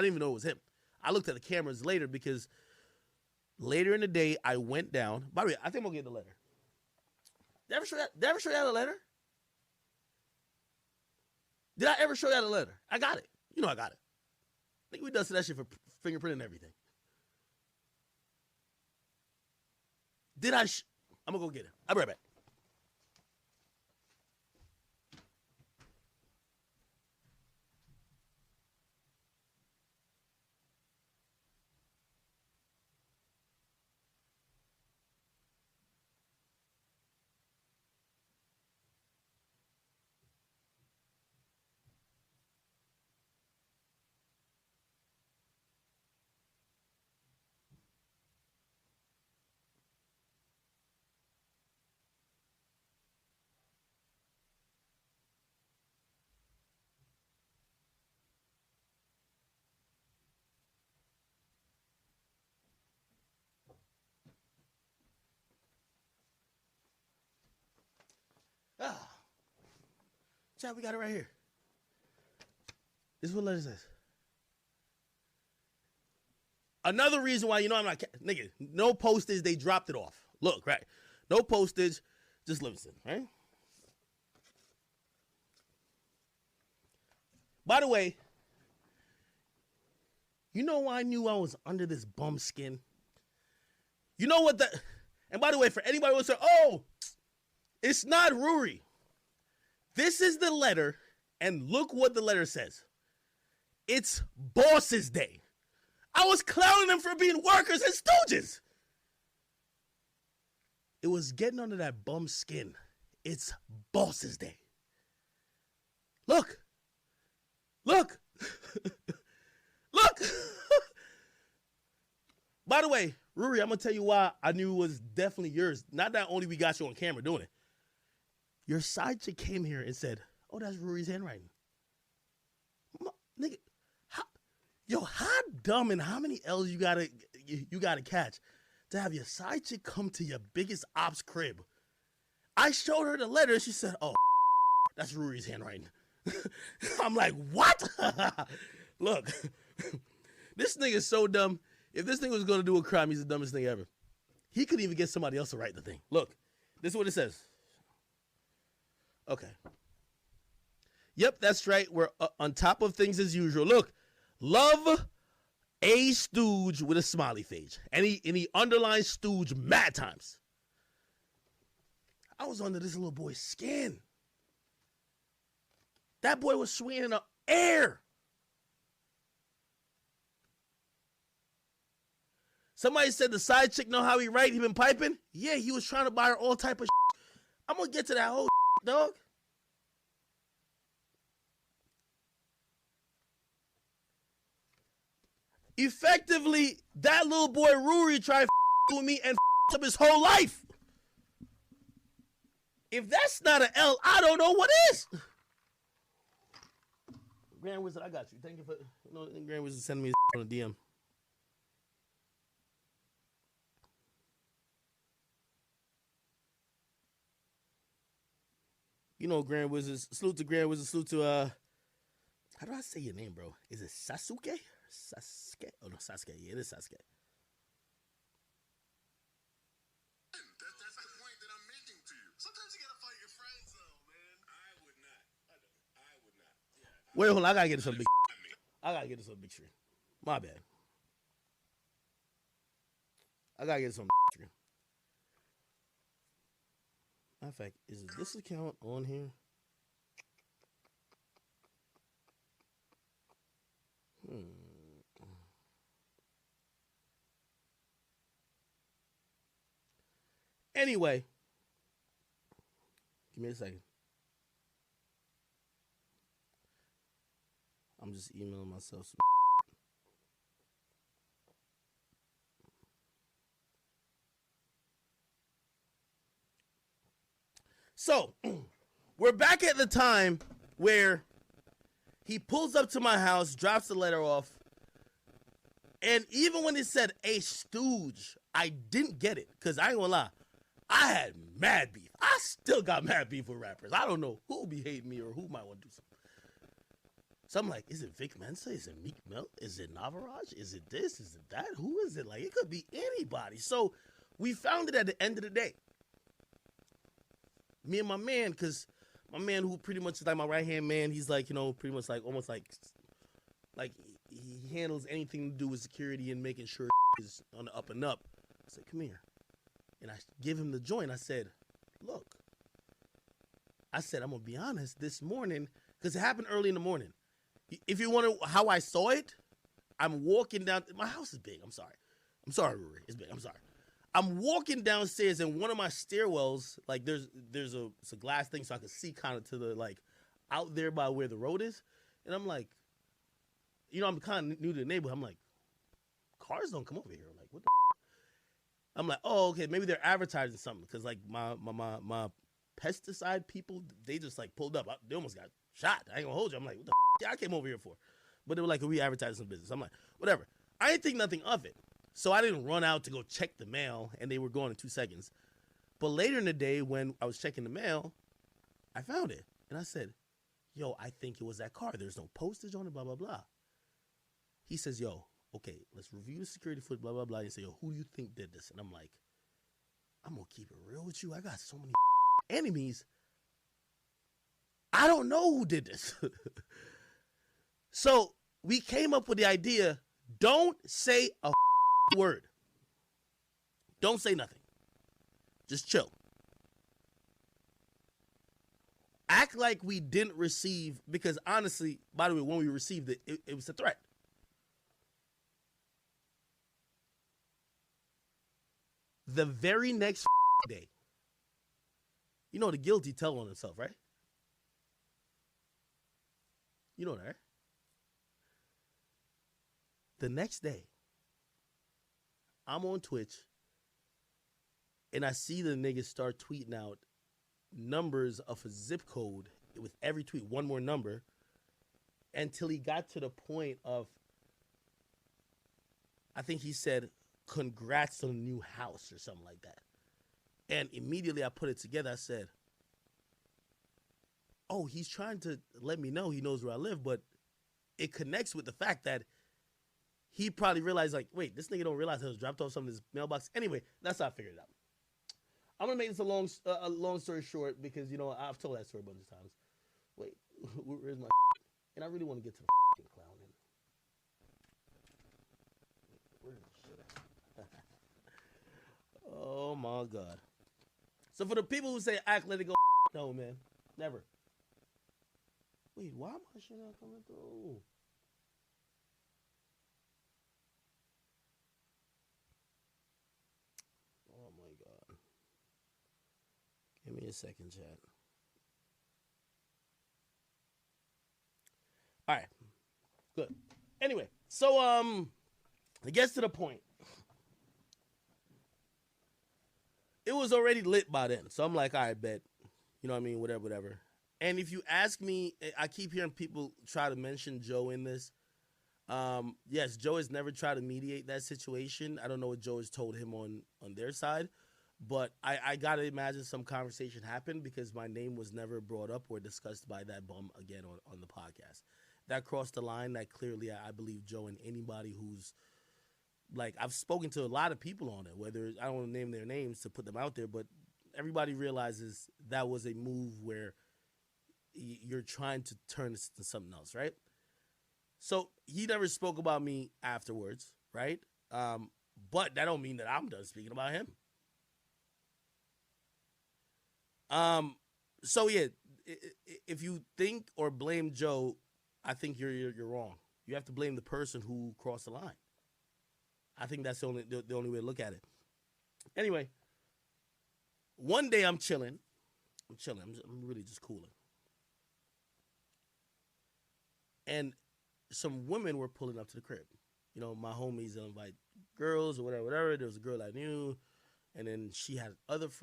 didn't even know it was him. I looked at the cameras later because later in the day I went down. By the way, I think I'm gonna get the letter. Did I ever show you the letter? Did I ever show you the letter? I got it. You know I got it. I think we dusted that shit for fingerprint and everything. Did I? I'm gonna go get it. I'll be right back. Chat, we got it right here. This is what letter says. Another reason why, I'm not, nigga, no postage, they dropped it off. Look, right? No postage, just Livingston, right? By the way, you know why I knew I was under this bum skin? You know what and by the way, for anybody who say, oh, it's not Rory. This is the letter, and look what the letter says. It's Boss's Day. I was clowning them for being workers and stooges. It was getting under that bum skin. It's Boss's Day. Look. Look. Look. By the way, Rory, I'm going to tell you why I knew it was definitely yours. Not that only we got you on camera doing it. Your side chick came here and said, oh, that's Rory's handwriting. Nigga, how dumb and how many L's you gotta catch to have your side chick come to your biggest ops crib? I showed her the letter and she said, oh, that's Rory's handwriting. I'm like, what? Look, this nigga's so dumb. If this nigga was gonna do a crime, he's the dumbest thing ever. He couldn't even get somebody else to write the thing. Look, this is what it says. Okay. Yep, that's right. We're on top of things as usual. Look, love a stooge with a smiley face. And he underlined stooge mad times. I was under this little boy's skin. That boy was swinging in the air. Somebody said the side chick know how he write. He been piping. Yeah, he was trying to buy her all type of shit. I'm going to get to that whole dog. Effectively, that little boy Rory tried with me and up his whole life. If that's not an L, I don't know what is. Grand Wizard, I got you. Thank you for Grand Wizard sending me on a DM. Grand Wizards. Salute to Grand Wizards. Salute to, how do I say your name, bro? Is it Sasuke? Sasuke? Oh, no, Sasuke. Yeah, it is Sasuke. That's the point that I'm making to you. Sometimes you gotta fight your friends, though, man. I would not. Yeah. Wait, hold on. I gotta get this on big. I gotta get this on big screen. My bad. I gotta get this on big screen. Matter of fact, is this account on here? Anyway, give me a second. I'm just emailing myself some. So, we're back at the time where he pulls up to my house, drops the letter off, and even when it said a stooge, I didn't get it, because I ain't gonna lie, I had mad beef. I still got mad beef with rappers. I don't know who be hating me or who might want to do something. So I'm like, is it Vic Mensa? Is it Meek Mill? Is it Navaraj? Is it this? Is it that? Who is it? Like, it could be anybody. So we found it at the end of the day. Me and my man, because my man who pretty much is like my right-hand man, he's like, pretty much like almost like he handles anything to do with security and making sure is on the up and up. I said, come here. And I give him the joint. I said, look. I said, I'm going to be honest, this morning, because it happened early in the morning. If you wonder how I saw it, I'm walking down. My house is big. I'm sorry. I'm sorry, Rory. It's big. I'm sorry. I'm walking downstairs, and one of my stairwells, like it's a glass thing, so I can see kind of to the, like, out there by where the road is. And I'm like, I'm kind of new to the neighborhood. I'm like, cars don't come over here. I'm like, what the I'm like, oh, okay, maybe they're advertising something. Because, like, my pesticide people, they just, like, pulled up. They almost got shot. I ain't gonna hold you. I'm like, what the I came over here for? But they were like, are we advertising some business? I'm like, whatever. I didn't think nothing of it. So I didn't run out to go check the mail, and they were gone in 2 seconds. But later in the day, when I was checking the mail, I found it. And I said, yo, I think it was that car. There's no postage on it, blah, blah, blah. He says, yo, okay, let's review the security footage, blah, blah, blah. And he said, yo, who do you think did this? And I'm like, I'm going to keep it real with you. I got so many enemies. I don't know who did this. So we came up with the idea, don't say a word. Don't say nothing. Just chill. Act like we didn't receive, because honestly, by the way, when we received it, it was a threat. The very next day, the guilty tell on himself, right? You know that, right? The next day, I'm on Twitch, and I see the niggas start tweeting out numbers of a zip code with every tweet, one more number, until he got to the point of, I think he said, congrats on a new house or something like that. And immediately I put it together. I said, oh, he's trying to let me know he knows where I live, but it connects with the fact that he probably realized, like, wait, this nigga don't realize I was dropped off something in his mailbox. Anyway, that's how I figured it out. I'm going to make this a long story short because, I've told that story a bunch of times. Wait, where's my and I really want to get to the clown. Where's the shit at? Oh, my God. So for the people who say, act, let it go, no, man, never. Wait, why my shit not coming through? Oh my God. Give me a second, chat. All right. Good. Anyway, so it gets to the point. It was already lit by then. So I'm like, all right, bet. You know what I mean? Whatever. And if you ask me, I keep hearing people try to mention Joe in this. Yes, Joe has never tried to mediate that situation. I don't know what Joe has told him on their side. But I got to imagine some conversation happened because my name was never brought up or discussed by that bum again on the podcast. That crossed the line. That clearly, I believe Joe and anybody who's, like, I've spoken to a lot of people on it, whether, I don't want to name their names to put them out there, but everybody realizes that was a move where you're trying to turn this into something else, right? So he never spoke about me afterwards, right? But that don't mean that I'm done speaking about him. So yeah, if you think or blame Joe, I think you're wrong. You have to blame the person who crossed the line. I think that's the only way to look at it. Anyway, one day I'm chilling. I'm really just cooling. And some women were pulling up to the crib. My homies invite girls or whatever. There was a girl I knew, and then she had other friends.